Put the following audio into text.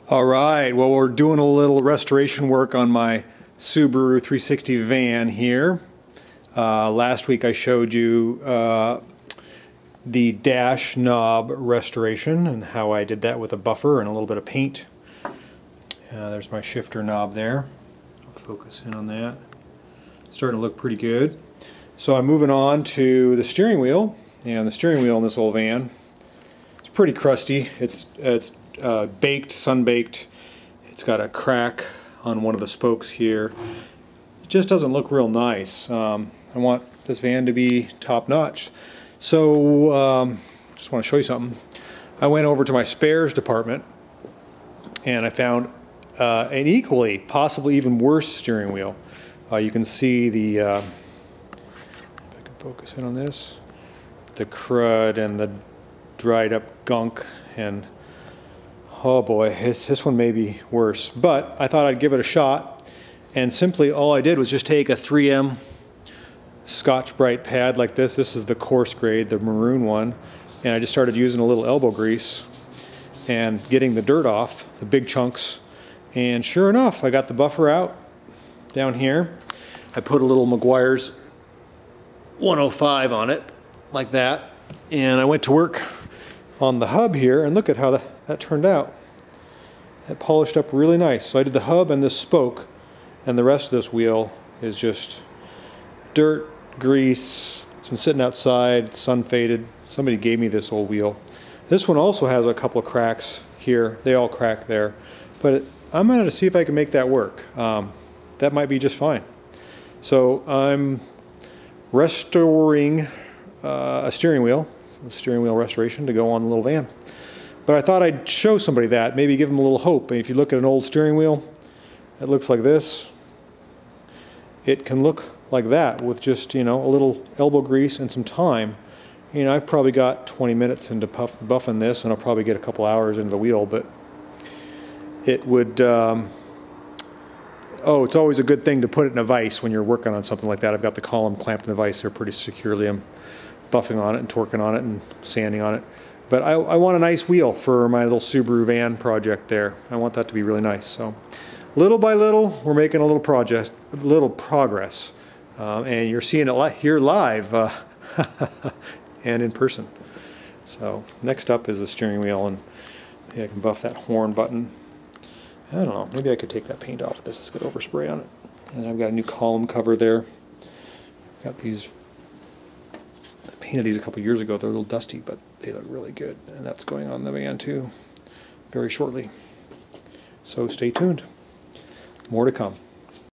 All right, well, we're doing a little restoration work on my Subaru 360 van here. Last week I showed you the dash knob restoration and how I did that with a buffer and a little bit of paint. There's my shifter knob there. I'll focus in on that. Starting to look pretty good. So I'm moving on to the steering wheel, and the steering wheel in this old van, it's pretty crusty. It's baked, sun-baked. It's got a crack on one of the spokes here. It just doesn't look real nice. I want this van to be top-notch. So just want to show you something. I went over to my spares department and I found an equally, possibly even worse steering wheel. You can see the, if I can focus in on this, the crud and the dried up gunk, and oh boy, this one may be worse. But I thought I'd give it a shot, and simply all I did was just take a 3M Scotch-Brite pad like this. This is the coarse grade, the maroon one, and I just started using a little elbow grease and getting the dirt off, the big chunks, and sure enough, I got the buffer out down here. I put a little Meguiar's 105 on it, like that, and I went to work on the hub here, and look at how that turned out. It polished up really nice. So I did the hub and this spoke, and the rest of this wheel is just dirt, grease. It's been sitting outside, sun faded. Somebody gave me this old wheel. This one also has a couple of cracks here. They all crack there. But I'm going to see if I can make that work. That might be just fine. So I'm restoring a steering wheel restoration to go on the little van. But I thought I'd show somebody that, maybe give them a little hope. And if you look at an old steering wheel, it looks like this. It can look like that with just, a little elbow grease and some time. I've probably got 20 minutes into buffing this, and I'll probably get a couple hours into the wheel, but it would, it's always a good thing to put it in a vise when you're working on something like that. I've got the column clamped in the vise there pretty securely. I'm buffing on it and torquing on it and sanding on it. But I want a nice wheel for my little Subaru van project there. I want that to be really nice. So little by little, we're making a little progress. And you're seeing it here live and in person. So next up is the steering wheel, and I can buff that horn button. I don't know, maybe I could take that paint off of this. It's got overspray on it. And I've got a new column cover there. Got these, I painted these a couple years ago. They're a little dusty, but they look really good. And that's going on the van too very shortly. So stay tuned. More to come.